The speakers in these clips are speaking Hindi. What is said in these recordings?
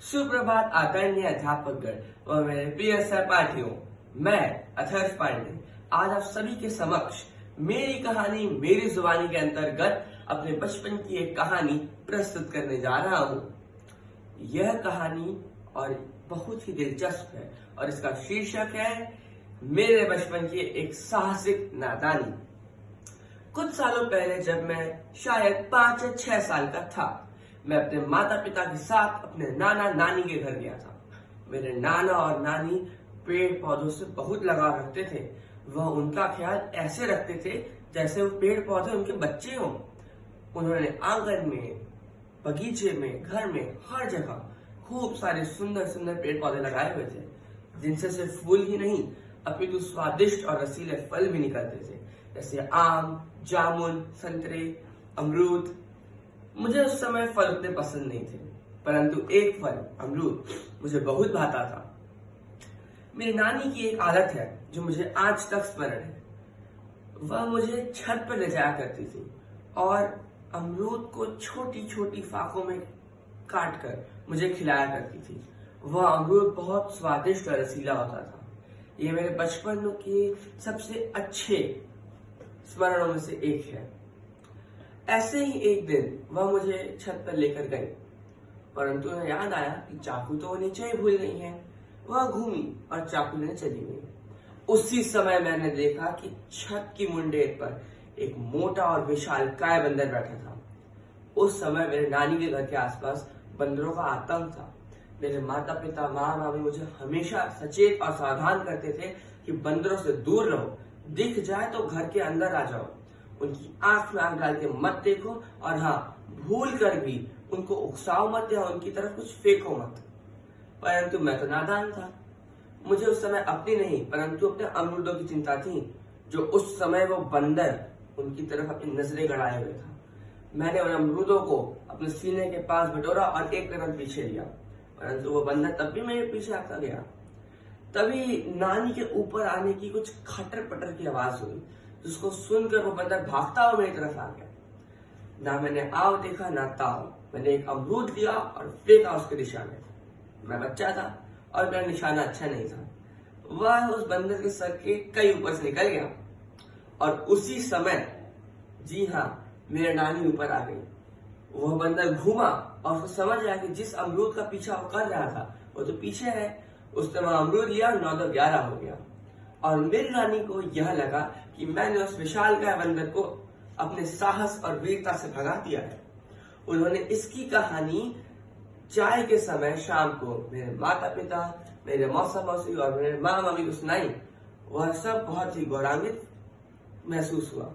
सुप्रभात आदरणीय अध्यापकगण व मेरे प्रिय सहपाठियों। मैं अथर्व पांडे आज आप सभी के समक्ष मेरी कहानी मेरी जुबानी के अंतर्गत अपने बचपन की एक कहानी प्रस्तुत करने जा रहा हूँ। यह कहानी और बहुत ही दिलचस्प है और इसका शीर्षक है मेरे बचपन की एक साहसिक नादानी। कुछ सालों पहले जब मैं शायद 5 या 6 साल का था, मैं अपने माता पिता के साथ अपने नाना नानी के घर गया था। मेरे नाना और नानी पेड़ पौधों से बहुत लगाव रखते थे। वह उनका ख्याल ऐसे रखते थे जैसे वो पेड़ पौधे उनके बच्चे हों। उन्होंने आंगन में, बगीचे में, घर में, हर जगह खूब सारे सुंदर सुंदर पेड़ पौधे लगाए हुए थे, जिनसे सिर्फ फूल ही नहीं अपितु स्वादिष्ट और रसीले फल भी निकलते थे, जैसे आम, जामुन, संतरे, अमरूद। मुझे उस समय फल उतने पसंद नहीं थे, परंतु एक फल अमरूद मुझे बहुत भाता था। मेरी नानी की एक आदत है जो मुझे आज तक स्मरण है। वह मुझे छत पर ले जाया करती थी और अमरूद को छोटी छोटी फाकों में काट कर मुझे खिलाया करती थी। वह अमरूद बहुत स्वादिष्ट और रसीला होता था। ये मेरे बचपन के सबसे अच्छे स्मरणों में से एक है। ऐसे ही एक दिन वह मुझे छत पर लेकर गई, परंतु उन्हें याद आया कि चाकू तो वो नीचे ही भूल गई है। वह घूमी और चाकू लेने चली गई। उसी समय मैंने देखा कि छत की मुंडेर पर एक मोटा और विशालकाय बंदर बैठा था। उस समय मेरे नानी के घर के आसपास बंदरों का आतंक था। मेरे माता पिता, माँ, मामी मुझे हमेशा सचेत और सावधान करते थे कि बंदरों से दूर रहो, दिख जाए तो घर के अंदर आ जाओ, उनकी आंख में आंख डाल के मत देखो, और हाँ, भूल कर भी उनको उकसाओ मत या उनकी तरफ कुछ फेंको मत। परंतु मैं तो नादान था। मुझे उस समय अपनी नहीं परंतु अपने अमरूदों की चिंता थी, जो उस समय वो बंदर उनकी तरफ अपनी नजरें गड़ाए हुए था। मैंने उन अमरूदों को अपने सीने के पास बटोरा और एक कदम पीछे लिया, परंतु वो बंदर तब भी मेरे पीछे आता गया। तभी नानी के ऊपर आने की कुछ खटर पटर की आवाज हुई, जिसको सुनकर वो बंदर भागता हुआ मेरी तरफ आ गया। ना मैंने आव देखा ना ताव। मैंने एक अमरूद लिया और फेंका उसकी दिशा में। मैं बच्चा था और मेरा निशाना अच्छा नहीं था। वह उस बंदर के सर के कई ऊपर से निकल गया और उसी समय, जी हाँ, मेरी नानी ऊपर आ गई। वह बंदर घूमा और उसको समझ आया कि जिस अमरूद का पीछा वो कर रहा था वो तो पीछे है। उसने वह अमरूद लिया, 9-11 हो गया। और मेरी नानी को यह लगा कि मैंने उस विशालकाय बंदर को अपने साहस और वीरता से भगा दिया है। उन्होंने इसकी कहानी चाय के समय शाम को मेरे माता पिता, मेरे मौसा मौसी और मेरे माँ मामी को सुनाई। वह सब बहुत ही गौरवान्वित महसूस हुआ।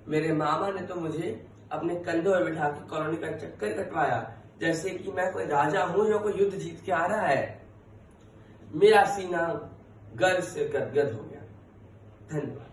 मेरे मामा ने तो मुझे अपने कंधों में बिठा के कॉलोनी का चक्कर कटवाया, जैसे कि मैं कोई राजा हूं जो कोई युद्ध जीत के आ रहा है। मेरा सीना गर्व से गदगद हो गया। धन्यवाद।